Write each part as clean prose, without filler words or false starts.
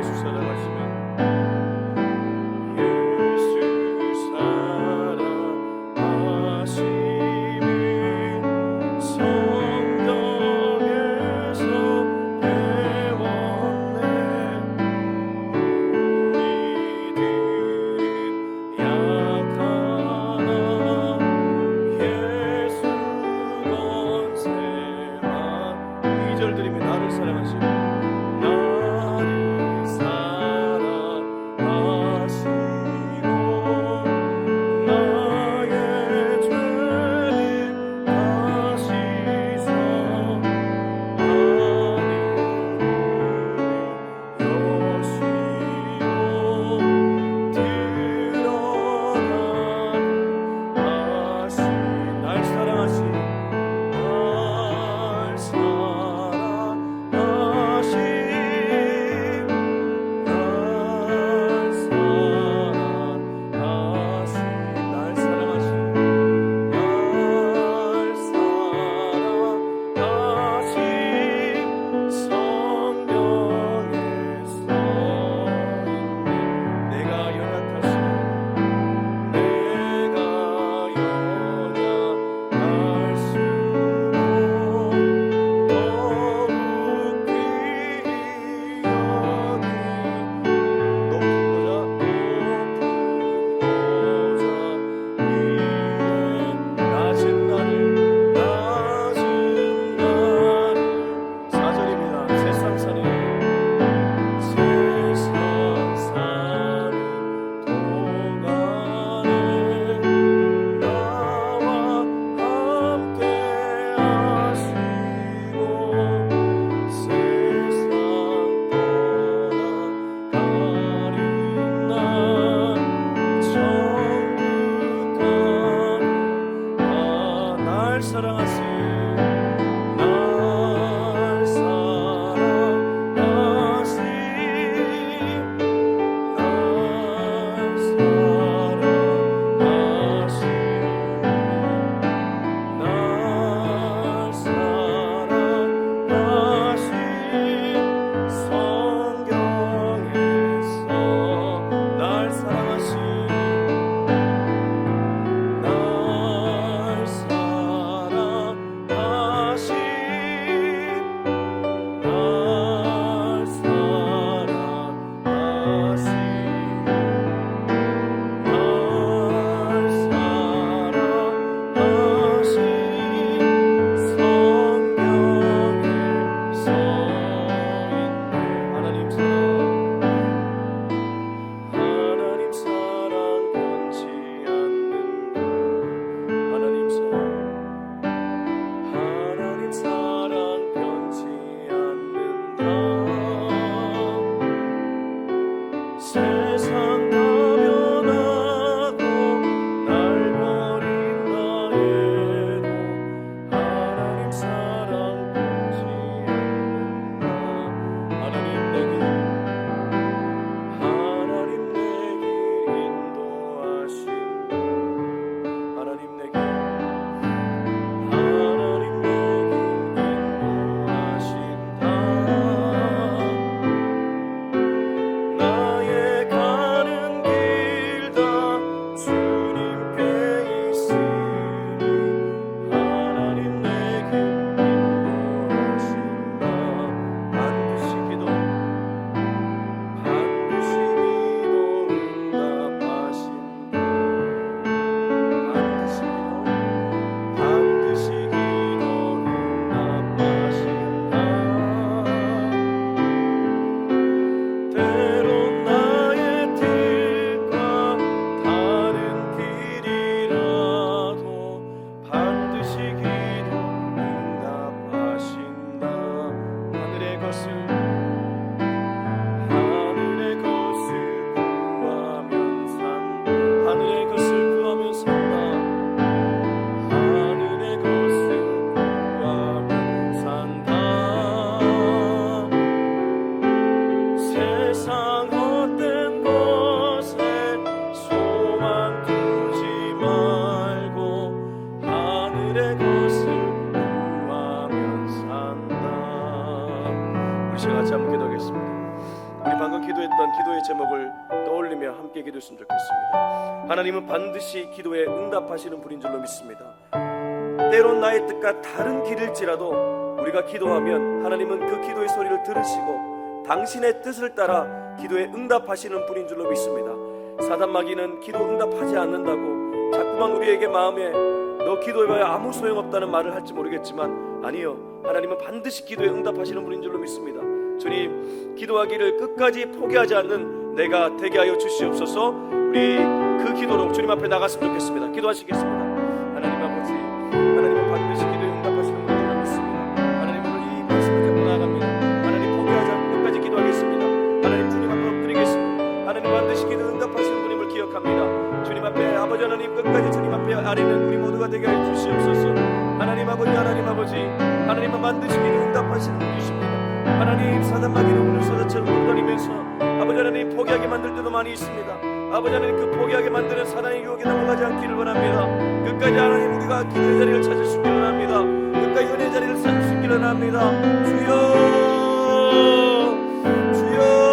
예수 사랑하시면 드리며 나를 사랑하시고 나를 사랑하시고 나의 죄를 다시서 아니요 드러나신 날 사랑하신 같이 함께 기도하겠습니다. 우리 방금 기도했던 기도의 제목을 떠올리며 함께 기도했으면 좋겠습니다. 하나님은 반드시 기도에 응답하시는 분인 줄로 믿습니다. 때론 나의 뜻과 다른 길일지라도 우리가 기도하면 하나님은 그 기도의 소리를 들으시고 당신의 뜻을 따라 기도에 응답하시는 분인 줄로 믿습니다. 사단마귀는 기도 응답하지 않는다고 자꾸만 우리에게 마음에 너 기도해봐야 아무 소용없다는 말을 할지 모르겠지만, 아니요, 하나님은 반드시 기도에 응답하시는 분인 줄로 믿습니다. 주님, 기도하기를 끝까지 포기하지 않는 내가 되게 하여 주시옵소서. 우리 그 기도로 주님 앞에 나갔으면 좋겠습니다. 기도하시겠습니다. 하나님 아버지, 하나님은 반드시 기도에 응답하시는 분인 줄로 믿습니다. 하나님, 오늘 이 말씀을 갖고 나아갑니다. 하나님, 포기하지 않고 끝까지 기도하겠습니다. 하나님, 주님 앞에 엎드리겠습니다. 하나님, 반드시 기도에 응답하시는 분임을 기억합니다. 주님 앞에, 아버지 하나님, 끝까지 주님 앞에 아뢰는 우리 모두가 되게 하여 주시옵소서. 하나님 아버지, 하나님 아버지, 하나님은 반드시 기도에 응답하시는 분이십니다. 하나님, 사단마귀는 오늘 사자처럼 굴러다니면서 아버지 하나님 포기하게 만들 때도 많이 있습니다. 아버지 하나님, 그 포기하게 만드는 사단의 유혹에 넘어가지 않기를 원합니다. 끝까지 하나님, 우리가 기도의 자리를 찾을 수 있기를 원합니다. 끝까지 은혜의 자리를 찾을 수 있기를 원합니다. 주여, 주여.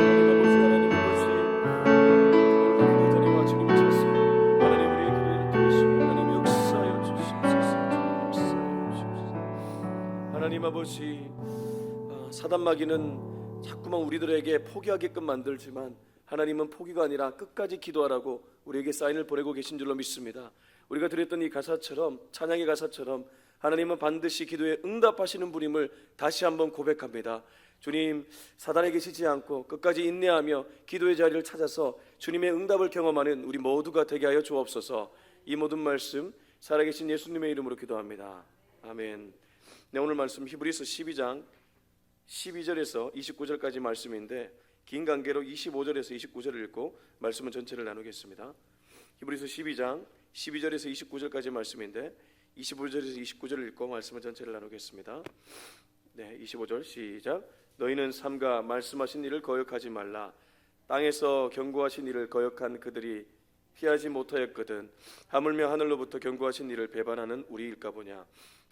하나님 아버지, 하나님 아버지, 기도의 자리와 주님을 찾습니다. 하나님, 우리의 기도를 들으시고 하나님 역사하여 주시옵소서. 역사하여 주시옵소서. 하나님 아버지, 사단마귀는 자꾸만 우리들에게 포기하게끔 만들지만 하나님은 포기가 아니라 끝까지 기도하라고 우리에게 사인을 보내고 계신 줄로 믿습니다. 우리가 드렸던 이 가사처럼, 찬양의 가사처럼 하나님은 반드시 기도에 응답하시는 분임을 다시 한번 고백합니다. 주님, 사단에게 지지 않고 끝까지 인내하며 기도의 자리를 찾아서 주님의 응답을 경험하는 우리 모두가 되게 하여 주옵소서. 이 모든 말씀 살아계신 예수님의 이름으로 기도합니다. 아멘. 네, 오늘 말씀 히브리서 12장 12절에서 29절까지 말씀인데 긴 관계로 25절에서 29절을 읽고 말씀은 전체를 나누겠습니다. 히브리서 12장 12절에서 29절까지 말씀인데 25절에서 29절을 읽고 말씀은 전체를 나누겠습니다. 네, 25절 시작. 너희는 삼가 말씀하신 일을 거역하지 말라. 땅에서 경고하신 일을 거역한 그들이 피하지 못하였거든. 하물며 하늘로부터 경고하신 일을 배반하는 우리일까 보냐.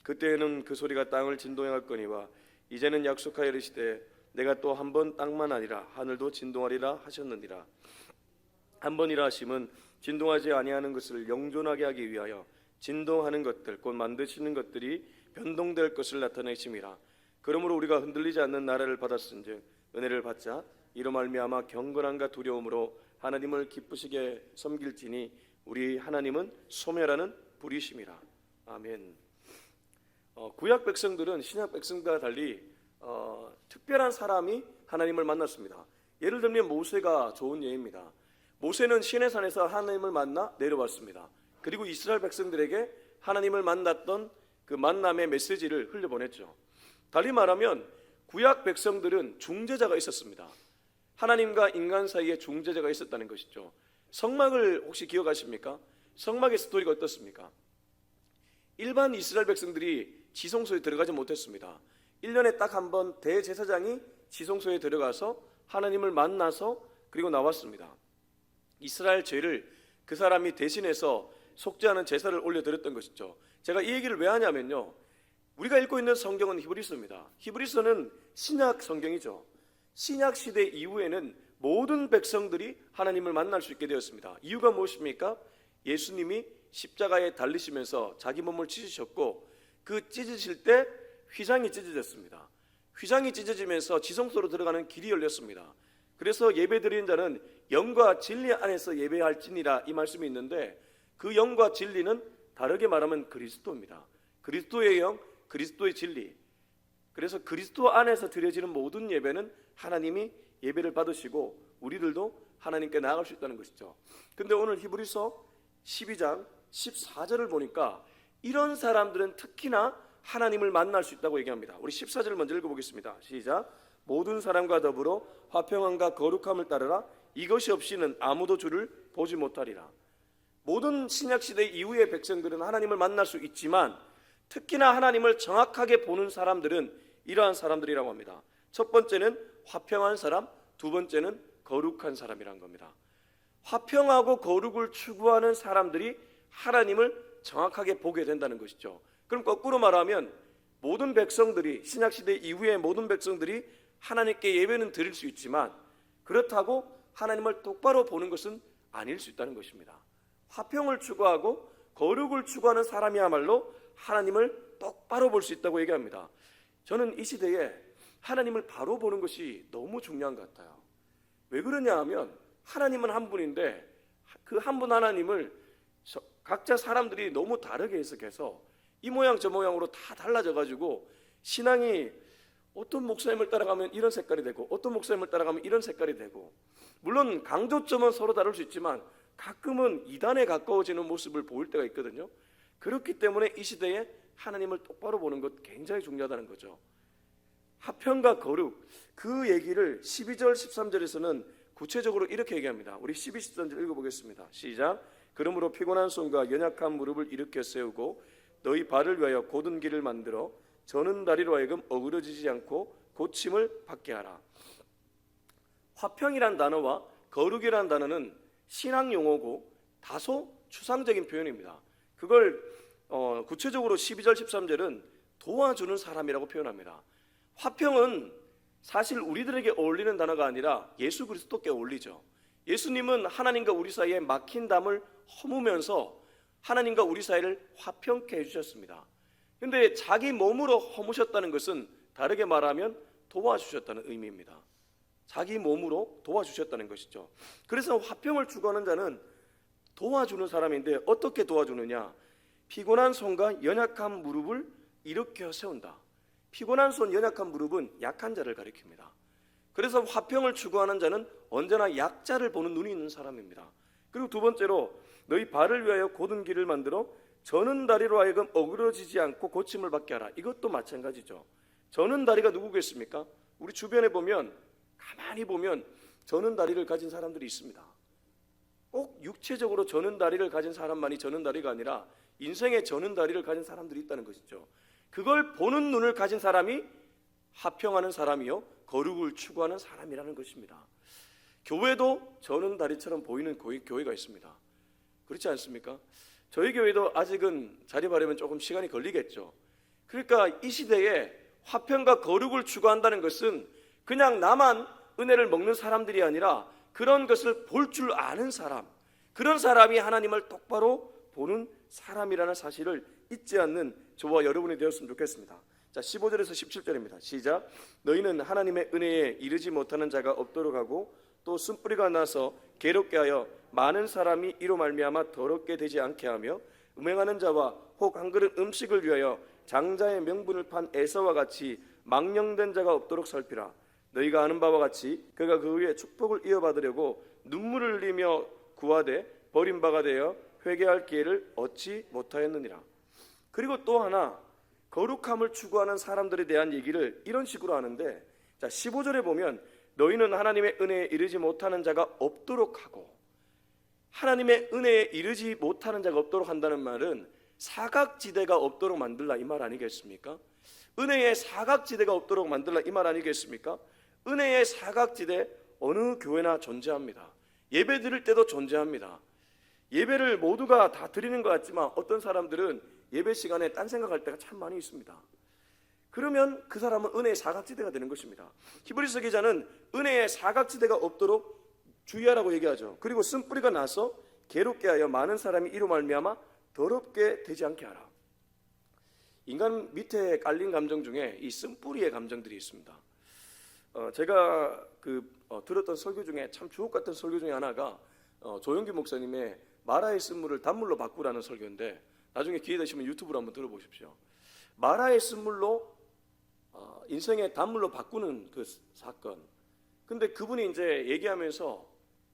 그때에는 그 소리가 땅을 진동하였거니와 이제는 약속하여 이르시되 내가 또 한 번 땅만 아니라 하늘도 진동하리라 하셨느니라. 한 번이라 하심은 진동하지 아니하는 것을 영존하게 하기 위하여 진동하는 것들 곧 만드시는 것들이 변동될 것을 나타내심이라. 그러므로 우리가 흔들리지 않는 나라를 받았은즉 은혜를 받자 이로 말미암아 경건함과 두려움으로 하나님을 기쁘시게 섬길지니 우리 하나님은 소멸하는 불이심이라. 아멘. 구약 백성들은 신약 백성과 달리 특별한 사람이 하나님을 만났습니다. 예를 들면 모세가 좋은 예입니다. 모세는 시내산에서 하나님을 만나 내려왔습니다. 그리고 이스라엘 백성들에게 하나님을 만났던 그 만남의 메시지를 흘려보냈죠. 달리 말하면 구약 백성들은 중재자가 있었습니다. 하나님과 인간 사이에 중재자가 있었다는 것이죠. 성막을 혹시 기억하십니까? 성막의 스토리가 어떻습니까? 일반 이스라엘 백성들이 지성소에 들어가지 못했습니다. 1년에 딱 한 번 대제사장이 지성소에 들어가서 하나님을 만나서 그리고 나왔습니다. 이스라엘 죄를 그 사람이 대신해서 속죄하는 제사를 올려드렸던 것이죠. 제가 이 얘기를 왜 하냐면요, 우리가 읽고 있는 성경은 히브리서입니다. 히브리서는 신약 성경이죠. 신약 시대 이후에는 모든 백성들이 하나님을 만날 수 있게 되었습니다. 이유가 무엇입니까? 예수님이 십자가에 달리시면서 자기 몸을 찢으셨고 그 찢으실 때 휘장이 찢어졌습니다. 휘장이 찢어지면서 지성소로 들어가는 길이 열렸습니다. 그래서 예배드리는 자는 영과 진리 안에서 예배할지니라 이 말씀이 있는데, 그 영과 진리는 다르게 말하면 그리스도입니다. 그리스도의 영, 그리스도의 진리. 그래서 그리스도 안에서 드려지는 모든 예배는 하나님이 예배를 받으시고 우리들도 하나님께 나아갈 수 있다는 것이죠. 근데 오늘 히브리서 12장 14절을 보니까 이런 사람들은 특히나 하나님을 만날 수 있다고 얘기합니다. 우리 14절을 먼저 읽어보겠습니다. 시작. 모든 사람과 더불어 화평함과 거룩함을 따르라. 이것이 없이는 아무도 주를 보지 못하리라. 모든 신약시대 이후의 백성들은 하나님을 만날 수 있지만 특히나 하나님을 정확하게 보는 사람들은 이러한 사람들이라고 합니다. 첫 번째는 화평한 사람, 두 번째는 거룩한 사람이라는 겁니다. 화평하고 거룩을 추구하는 사람들이 하나님을 정확하게 보게 된다는 것이죠. 그럼 거꾸로 말하면 모든 백성들이, 신약시대 이후의 모든 백성들이 하나님께 예배는 드릴 수 있지만 그렇다고 하나님을 똑바로 보는 것은 아닐 수 있다는 것입니다. 화평을 추구하고 거룩을 추구하는 사람이야말로 하나님을 똑바로 볼 수 있다고 얘기합니다. 저는 이 시대에 하나님을 바로 보는 것이 너무 중요한 것 같아요. 왜 그러냐 하면 하나님은 한 분인데 그 한 분 하나님을 각자 사람들이 너무 다르게 해석해서 이 모양 저 모양으로 다 달라져가지고 신앙이 어떤 목사님을 따라가면 이런 색깔이 되고 어떤 목사님을 따라가면 이런 색깔이 되고, 물론 강조점은 서로 다를 수 있지만 가끔은 이단에 가까워지는 모습을 보일 때가 있거든요. 그렇기 때문에 이 시대에 하나님을 똑바로 보는 것 굉장히 중요하다는 거죠. 화평과 거룩, 그 얘기를 12절 13절에서는 구체적으로 이렇게 얘기합니다. 우리 12, 13절 읽어보겠습니다. 시작. 그러므로 피곤한 손과 연약한 무릎을 일으켜 세우고 너희 발을 위하여 곧은 길을 만들어 저는 다리로 하여금 어그러지지 않고 고침을 받게 하라. 화평이란 단어와 거룩이란 단어는 신앙 용어고 다소 추상적인 표현입니다. 그걸 구체적으로 12절 13절은 도와주는 사람이라고 표현합니다. 화평은 사실 우리들에게 어울리는 단어가 아니라 예수 그리스도께 어울리죠. 예수님은 하나님과 우리 사이에 막힌 담을 허무면서 하나님과 우리 사이를 화평케 해주셨습니다. 그런데 자기 몸으로 허무셨다는 것은 다르게 말하면 도와주셨다는 의미입니다. 자기 몸으로 도와주셨다는 것이죠. 그래서 화평을 추구하는 자는 도와주는 사람인데 어떻게 도와주느냐? 피곤한 손과 연약한 무릎을 일으켜 세운다. 피곤한 손, 연약한 무릎은 약한 자를 가리킵니다. 그래서 화평을 추구하는 자는 언제나 약자를 보는 눈이 있는 사람입니다. 그리고 두 번째로 너희 발을 위하여 곧은 길을 만들어 저는 다리로 하여금 어그러지지 않고 고침을 받게 하라. 이것도 마찬가지죠. 저는 다리가 누구겠습니까? 우리 주변에 보면, 가만히 보면 저는 다리를 가진 사람들이 있습니다. 꼭 육체적으로 저는 다리를 가진 사람만이 저는 다리가 아니라 인생에 저는 다리를 가진 사람들이 있다는 것이죠. 그걸 보는 눈을 가진 사람이 화평하는 사람이요 거룩을 추구하는 사람이라는 것입니다. 교회도 저는 다리처럼 보이는 교회가 있습니다. 그렇지 않습니까? 저희 교회도 아직은 자립하려면 조금 시간이 걸리겠죠. 그러니까 이 시대에 화평과 거룩을 추구한다는 것은 그냥 나만 은혜를 먹는 사람들이 아니라 그런 것을 볼 줄 아는 사람, 그런 사람이 하나님을 똑바로 보는 사람이라는 사실을 잊지 않는 저와 여러분이 되었으면 좋겠습니다. 자, 15절에서 17절입니다. 시작. 너희는 하나님의 은혜에 이르지 못하는 자가 없도록 하고 또 쓴뿌리가 나서 괴롭게 하여 많은 사람이 이로 말미암아 더럽게 되지 않게 하며 음행하는 자와 혹 한 그릇 음식을 위하여 장자의 명분을 판 에서와 같이 망령된 자가 없도록 살피라. 너희가 아는 바와 같이 그가 그 위에 축복을 이어받으려고 눈물을 흘리며 구하되 버림바가 되어 회개할 기회를 얻지 못하였느니라. 그리고 또 하나, 거룩함을 추구하는 사람들에 대한 얘기를 이런 식으로 하는데, 자 15절에 보면 너희는 하나님의 은혜에 이르지 못하는 자가 없도록 하고, 하나님의 은혜에 이르지 못하는 자가 없도록 한다는 말은 사각지대가 없도록 만들라 이 말 아니겠습니까? 은혜의 사각지대가 없도록 만들라 이 말 아니겠습니까? 은혜의 사각지대 어느 교회나 존재합니다. 예배 드릴 때도 존재합니다. 예배를 모두가 다 드리는 것 같지만 어떤 사람들은 예배 시간에 딴 생각할 때가 참 많이 있습니다. 그러면 그 사람은 은혜의 사각지대가 되는 것입니다. 히브리서 기자는 은혜의 사각지대가 없도록 주의하라고 얘기하죠. 그리고 쓴뿌리가 나서 괴롭게 하여 많은 사람이 이로 말미암아 더럽게 되지 않게 하라. 인간 밑에 깔린 감정 중에 이 쓴뿌리의 감정들이 있습니다. 제가 들었던 설교 중에 참 주옥 같은 설교 중에 하나가 조영기 목사님의 마라의 쓴물을 단물로 바꾸라는 설교인데, 나중에 기회 되시면 유튜브로 한번 들어보십시오. 마라의 쓴물로 인생의 단물로 바꾸는 그 사건. 근데 그분이 이제 얘기하면서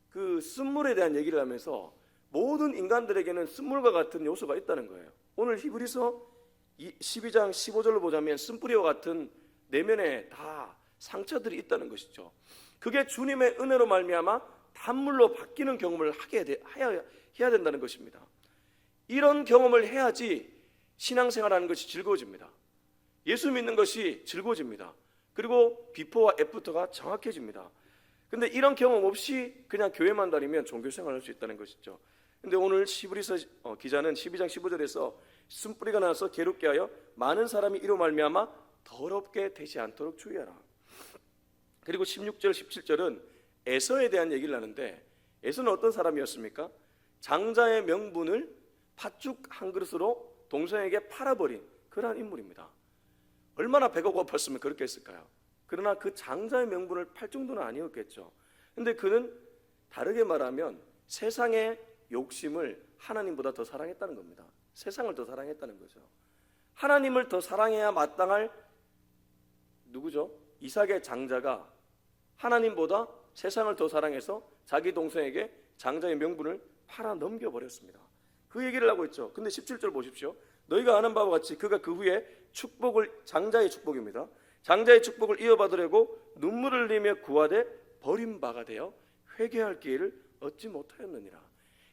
그 쓴물에 대한 얘기를 하면서 모든 인간들에게는 쓴물과 같은 요소가 있다는 거예요. 오늘 히브리서 12장 15절로 보자면 쓴뿌리와 같은 내면에 다 상처들이 있다는 것이죠. 그게 주님의 은혜로 말미암아 단물로 바뀌는 경험을 해야 된다는 것입니다. 이런 경험을 해야지 신앙생활하는 것이 즐거워집니다. 예수 믿는 것이 즐거워집니다. 그리고 비포와 애프터가 정확해집니다. 근데 이런 경험 없이 그냥 교회만 다니면 종교생활을 할 수 있다는 것이죠. 근데 오늘 히브리서 기자는 12장 15절에서 쓴뿌리가 나서 괴롭게 하여 많은 사람이 이로 말미암아 더럽게 되지 않도록 주의하라. 그리고 16절 17절은 에서에 대한 얘기를 하는데, 에서는 어떤 사람이었습니까? 장자의 명분을 팥죽 한 그릇으로 동생에게 팔아버린 그러한 인물입니다. 얼마나 배가 고팠으면 그렇게 했을까요? 그러나 그 장자의 명분을 팔 정도는 아니었겠죠. 근데 그는 다르게 말하면 세상의 욕심을 하나님보다 더 사랑했다는 겁니다. 세상을 더 사랑했다는 거죠. 하나님을 더 사랑해야 마땅할 누구죠? 이삭의 장자가 하나님보다 세상을 더 사랑해서 자기 동생에게 장자의 명분을 팔아 넘겨버렸습니다. 그 얘기를 하고 있죠. 근데 17절 보십시오. 너희가 아는 바와 같이 그가 그 후에 축복을, 장자의 축복입니다, 장자의 축복을 이어받으려고 눈물을 흘리며 구하되 버림바가 되어 회개할 기회를 얻지 못하였느니라.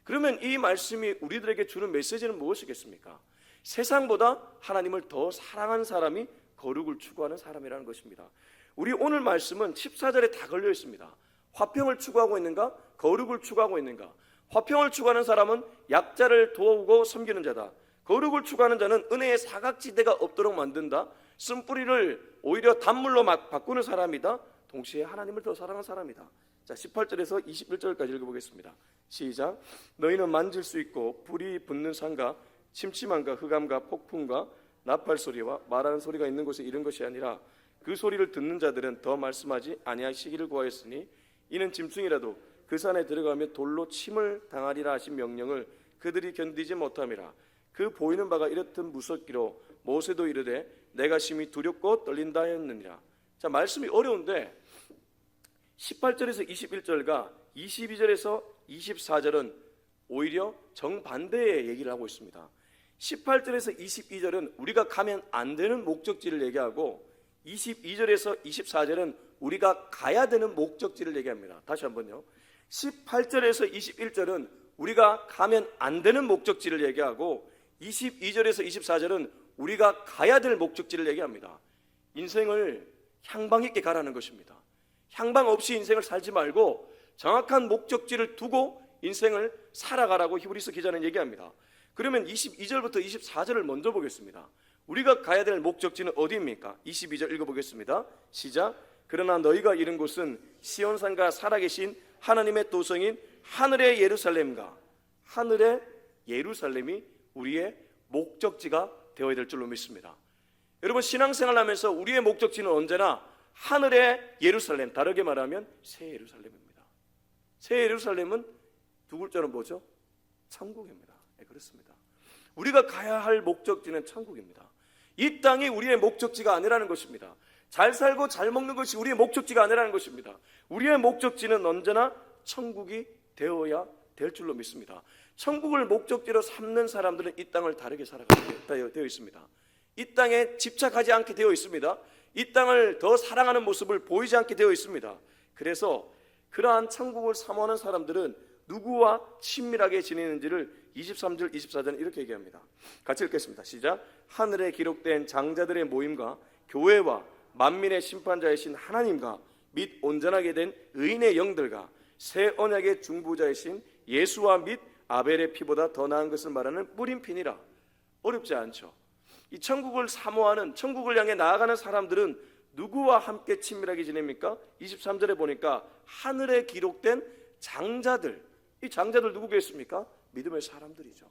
그러면 이 말씀이 우리들에게 주는 메시지는 무엇이겠습니까? 세상보다 하나님을 더 사랑한 사람이 거룩을 추구하는 사람이라는 것입니다. 우리 오늘 말씀은 14절에 다 걸려 있습니다. 화평을 추구하고 있는가? 거룩을 추구하고 있는가? 화평을 추구하는 사람은 약자를 도우고 섬기는 자다. 거룩을 추구하는 자는 은혜의 사각지대가 없도록 만든다. 쓴뿌리를 오히려 단물로 바꾸는 사람이다. 동시에 하나님을 더 사랑하는 사람이다. 자, 18절에서 21절까지 읽어보겠습니다. 시작. 너희는 만질 수 있고 불이 붙는 산과 침침함과 흑암과 폭풍과 나팔 소리와 말하는 소리가 있는 곳에 이른 것이 아니라 그 소리를 듣는 자들은 더 말씀하지 아니하시기를 구하였으니 이는 짐승이라도 그 산에 들어가며 돌로 침을 당하리라 하신 명령을 그들이 견디지 못함이라. 그 보이는 바가 이렇듯 무섭기로 모세도 이르되 내가 심히 두렵고 떨린다 했느니라. 자, 말씀이 어려운데 18절에서 21절과 22절에서 24절은 오히려 정반대의 얘기를 하고 있습니다. 18절에서 22절은 우리가 가면 안 되는 목적지를 얘기하고 22절에서 24절은 우리가 가야 되는 목적지를 얘기합니다. 다시 한번요. 18절에서 21절은 우리가 가면 안 되는 목적지를 얘기하고 22절에서 24절은 우리가 가야 될 목적지를 얘기합니다. 인생을 향방 있게 가라는 것입니다. 향방 없이 인생을 살지 말고 정확한 목적지를 두고 인생을 살아가라고 히브리서 기자는 얘기합니다. 그러면 22절부터 24절을 먼저 보겠습니다. 우리가 가야 될 목적지는 어디입니까? 22절 읽어보겠습니다. 시작. 그러나 너희가 이른 곳은 시온산과 살아계신 하나님의 도성인 하늘의 예루살렘과, 하늘의 예루살렘이 우리의 목적지가 되어야 될 줄로 믿습니다. 여러분, 신앙생활 하면서 우리의 목적지는 언제나 하늘의 예루살렘, 다르게 말하면 새 예루살렘입니다. 새 예루살렘은 두 글자로 뭐죠? 천국입니다. 네, 그렇습니다. 우리가 가야 할 목적지는 천국입니다. 이 땅이 우리의 목적지가 아니라는 것입니다. 잘 살고 잘 먹는 것이 우리의 목적지가 아니라는 것입니다. 우리의 목적지는 언제나 천국이 되어야 될 줄로 믿습니다. 천국을 목적지로 삼는 사람들은 이 땅을 다르게 살아가게 되어 있습니다. 이 땅에 집착하지 않게 되어 있습니다. 이 땅을 더 사랑하는 모습을 보이지 않게 되어 있습니다. 그래서 그러한 천국을 사모하는 사람들은 누구와 친밀하게 지내는지를 23절 24절은 이렇게 얘기합니다. 같이 읽겠습니다. 시작. 하늘에 기록된 장자들의 모임과 교회와 만민의 심판자이신 하나님과 및 온전하게 된 의인의 영들과 새 언약의 중보자이신 예수와 및 아벨의 피보다 더 나은 것을 말하는 뿌린 피니라. 어렵지 않죠? 이 천국을 사모하는, 천국을 향해 나아가는 사람들은 누구와 함께 친밀하게 지냅니까? 23절에 보니까 하늘에 기록된 장자들, 이 장자들 누구겠습니까? 믿음의 사람들이죠.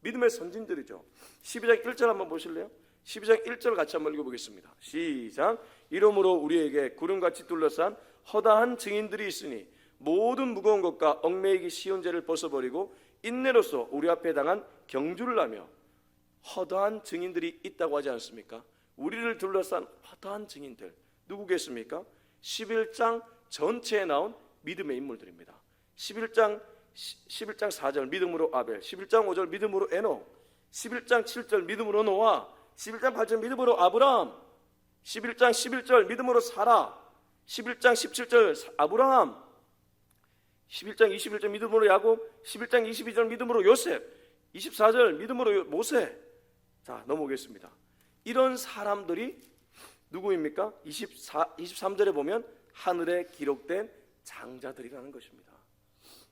믿음의 선진들이죠. 12장 1절 한번 보실래요? 12장 1절 같이 한번 읽어보겠습니다. 시작. 이러므로 우리에게 구름같이 둘러싼 허다한 증인들이 있으니 모든 무거운 것과 얽매이기 쉬운 죄를 벗어버리고 인내로서 우리 앞에 당한 경주를 하며. 허다한 증인들이 있다고 하지 않습니까? 우리를 둘러싼 허다한 증인들 누구겠습니까? 11장 전체에 나온 믿음의 인물들입니다. 11장 4절 믿음으로 아벨, 11장 5절 믿음으로 에녹, 11장 7절 믿음으로 노아, 11장 8절 믿음으로 아브라함, 11장 11절 믿음으로 사라, 11장 17절 아브라함, 11장 21절 믿음으로 야곱, 11장 22절 믿음으로 요셉, 24절 믿음으로 모세. 자, 넘어오겠습니다. 이런 사람들이 누구입니까? 23절에 보면 하늘에 기록된 장자들이라는 것입니다.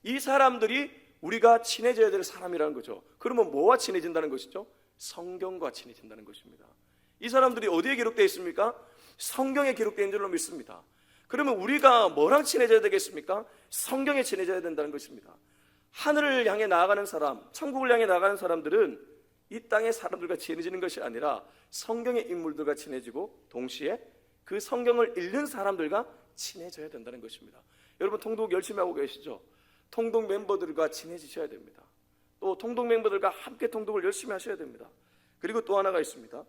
이 사람들이 우리가 친해져야 될 사람이라는 거죠. 그러면 뭐와 친해진다는 것이죠? 성경과 친해진다는 것입니다. 이 사람들이 어디에 기록되어 있습니까? 성경에 기록되어 있는 줄로 믿습니다. 그러면 우리가 뭐랑 친해져야 되겠습니까? 성경에 친해져야 된다는 것입니다. 하늘을 향해 나아가는 사람, 천국을 향해 나아가는 사람들은 이 땅의 사람들과 친해지는 것이 아니라 성경의 인물들과 친해지고 동시에 그 성경을 읽는 사람들과 친해져야 된다는 것입니다. 여러분 통독 열심히 하고 계시죠? 통독 멤버들과 친해지셔야 됩니다. 또 통독 멤버들과 함께 통독을 열심히 하셔야 됩니다. 그리고 또 하나가 있습니다.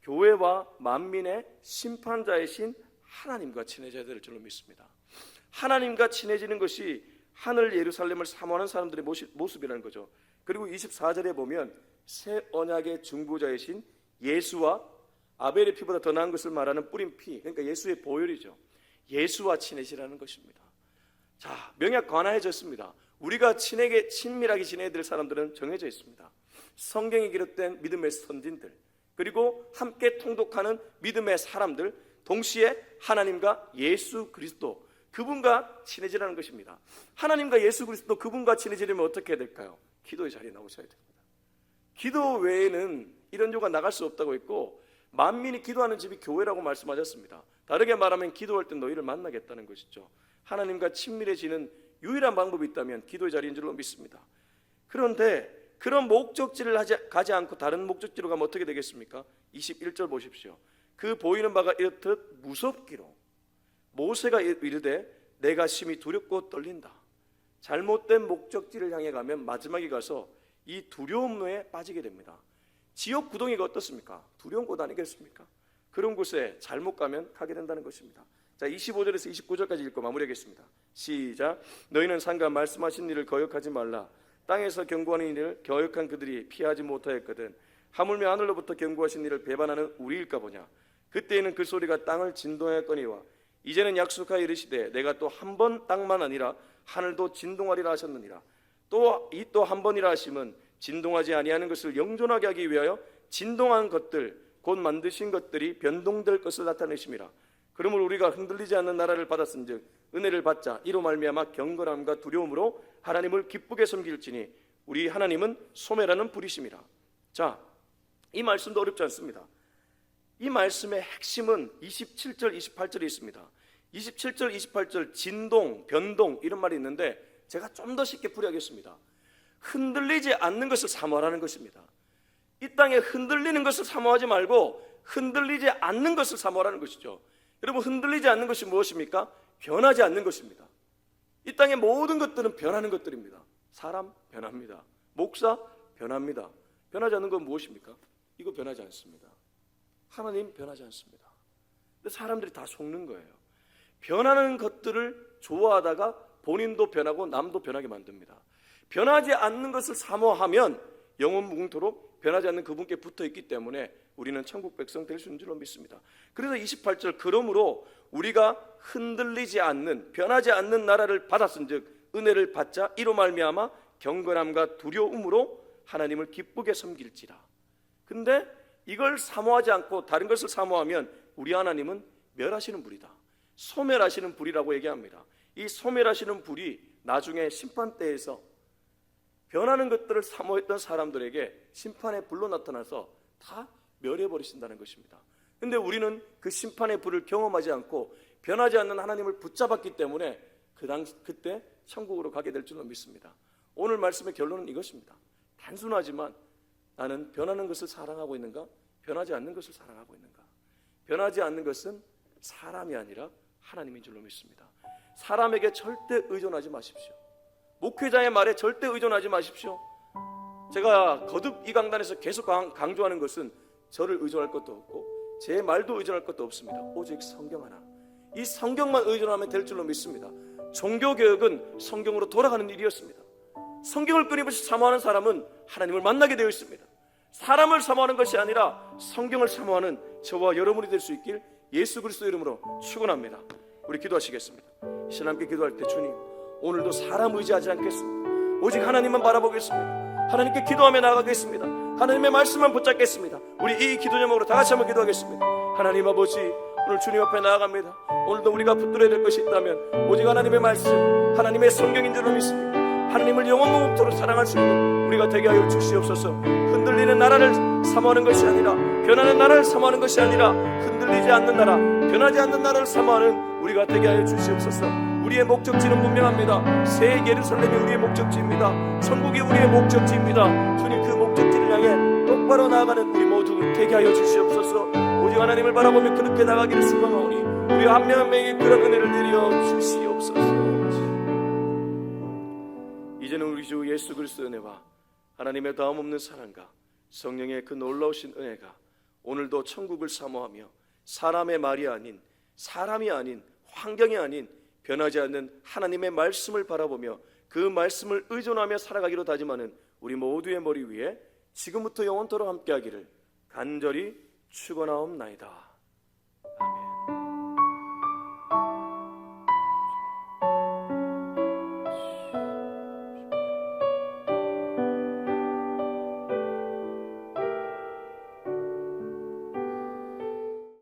교회와 만민의 심판자이신 하나님과 친해져야 될 줄로 믿습니다. 하나님과 친해지는 것이 하늘 예루살렘을 사모하는 사람들의 모습이라는 거죠. 그리고 24절에 보면 새 언약의 중보자이신 예수와 아벨의 피보다 더 나은 것을 말하는 뿌린 피, 그러니까 예수의 보혈이죠. 예수와 친해지라는 것입니다. 자, 명약 관화해졌습니다. 우리가 친밀하게 지내야 될 사람들은 정해져 있습니다. 성경에 기록된 믿음의 선진들, 그리고 함께 통독하는 믿음의 사람들, 동시에 하나님과 예수 그리스도, 그분과 친해지라는 것입니다. 하나님과 예수 그리스도 그분과 친해지려면 어떻게 해야 될까요? 기도의 자리에 나오셔야 됩니다. 기도 외에는 이런 교가 나갈 수 없다고 했고, 만민이 기도하는 집이 교회라고 말씀하셨습니다. 다르게 말하면 기도할 때 너희를 만나겠다는 것이죠. 하나님과 친밀해지는 유일한 방법이 있다면 기도의 자리인 줄로 믿습니다. 그런데 그런 목적지를 가지 않고 다른 목적지로 가면 어떻게 되겠습니까? 21절 보십시오. 그 보이는 바가 이렇듯 무섭기로 모세가 이르되 내가 심히 두렵고 떨린다. 잘못된 목적지를 향해 가면 마지막에 가서 이 두려움에 빠지게 됩니다. 지옥 구덩이가 어떻습니까? 두려운 곳 아니겠습니까? 그런 곳에 잘못 가면 가게 된다는 것입니다. 자, 25절에서 29절까지 읽고 마무리하겠습니다. 시작. 너희는 상가 말씀하신 일을 거역하지 말라. 땅에서 경고하는 일을 거역한 그들이 피하지 못하였거든. 하물며 하늘로부터 경고하신 일을 배반하는 우리일까 보냐. 그때에는 그 소리가 땅을 진동하였거니와 이제는 약속하여 이르시되 내가 또 한 번 땅만 아니라 하늘도 진동하리라 하셨느니라. 또 이 또 한 번이라 하심은 진동하지 아니하는 것을 영존하게 하기 위하여 진동한 것들 곧 만드신 것들이 변동될 것을 나타내심이라. 그러므로 우리가 흔들리지 않는 나라를 받았은즉 은혜를 받자. 이로 말미암아 경건함과 두려움으로 하나님을 기쁘게 섬길지니 우리 하나님은 소매라는 불이심이라. 자, 이 말씀도 어렵지 않습니다. 이 말씀의 핵심은 27절, 28절에 있습니다. 27절, 28절 진동, 변동 이런 말이 있는데 제가 좀 더 쉽게 풀이하겠습니다. 흔들리지 않는 것을 사모하라는 것입니다. 이 땅에 흔들리는 것을 사모하지 말고 흔들리지 않는 것을 사모하라는 것이죠. 여러분, 흔들리지 않는 것이 무엇입니까? 변하지 않는 것입니다. 이 땅의 모든 것들은 변하는 것들입니다. 사람 변합니다. 목사 변합니다. 변하지 않는 건 무엇입니까? 이거 변하지 않습니다. 하나님 변하지 않습니다. 근데 사람들이 다 속는 거예요. 변하는 것들을 좋아하다가 본인도 변하고 남도 변하게 만듭니다. 변하지 않는 것을 사모하면 영원 무궁토록 변하지 않는 그분께 붙어있기 때문에 우리는 천국 백성 될 수 있는 줄로 믿습니다. 그래서 28절 그러므로 우리가 흔들리지 않는 변하지 않는 나라를 받았은즉 은혜를 받자. 이로 말미암아 경건함과 두려움으로 하나님을 기쁘게 섬길지라. 근데 이걸 사모하지 않고 다른 것을 사모하면 우리 하나님은 멸하시는 불이다. 소멸하시는 불이라고 얘기합니다. 이 소멸하시는 불이 나중에 심판대에서 변하는 것들을 사모했던 사람들에게 심판의 불로 나타나서 다 멸해버리신다는 것입니다. 근데 우리는 그 심판의 불을 경험하지 않고 변하지 않는 하나님을 붙잡았기 때문에 그때 천국으로 가게 될 줄로 믿습니다. 오늘 말씀의 결론은 이것입니다. 단순하지만 나는 변하는 것을 사랑하고 있는가? 변하지 않는 것을 사랑하고 있는가? 변하지 않는 것은 사람이 아니라 하나님인 줄로 믿습니다. 사람에게 절대 의존하지 마십시오. 목회자의 말에 절대 의존하지 마십시오. 제가 거듭 이 강단에서 계속 강조하는 것은 저를 의존할 것도 없고 제 말도 의존할 것도 없습니다. 오직 성경 하나, 이 성경만 의존하면 될 줄로 믿습니다. 종교개혁은 성경으로 돌아가는 일이었습니다. 성경을 끊임없이 사모하는 사람은 하나님을 만나게 되어 있습니다. 사람을 사모하는 것이 아니라 성경을 사모하는 저와 여러분이 될 수 있길 예수 그리스도 이름으로 축원합니다. 우리 기도하시겠습니다. 이 시간 함께 기도할 때 주님, 오늘도 사람 의지하지 않겠습니다. 오직 하나님만 바라보겠습니다. 하나님께 기도하며 나아가겠습니다. 하나님의 말씀만 붙잡겠습니다. 우리 이 기도 제목으로 다 같이 한번 기도하겠습니다. 하나님 아버지, 오늘 주님 앞에 나아갑니다. 오늘도 우리가 붙들어야 될 것이 있다면 오직 하나님의 말씀, 하나님의 성경인 줄로 믿습니다. 하나님을 영원토록 사랑할 수 있는 우리가 되게 하여 주시옵소서. 흔들리는 나라를 사모하는 것이 아니라, 변하는 나라를 사모하는 것이 아니라, 흔들리지 않는 나라, 변하지 않는 나라를 사모하는 우리가 되게 하여 주시옵소서. 우리의 목적지는 분명합니다. 새 예루살렘이 우리의 목적지입니다. 천국이 우리의 목적지입니다. 주님, 그 목적지를 향해 똑바로 나아가는 우리 모두 되게 하여 주시옵소서. 오직 하나님을 바라보며 그렇게 나가기를 소망하오니 우리 한 명 한 명에게 그런 은혜를 내려 주시옵소서. 이제는 우리 주 예수 그리스도의 은혜와 하나님의 다음없는 사랑과 성령의 그 놀라우신 은혜가 오늘도 천국을 사모하며 사람의 말이 아닌, 사람이 아닌, 환경이 아닌 변하지 않는 하나님의 말씀을 바라보며 그 말씀을 의존하며 살아가기로 다짐하는 우리 모두의 머리 위에 지금부터 영원토록 함께하기를 간절히 축원하옵나이다.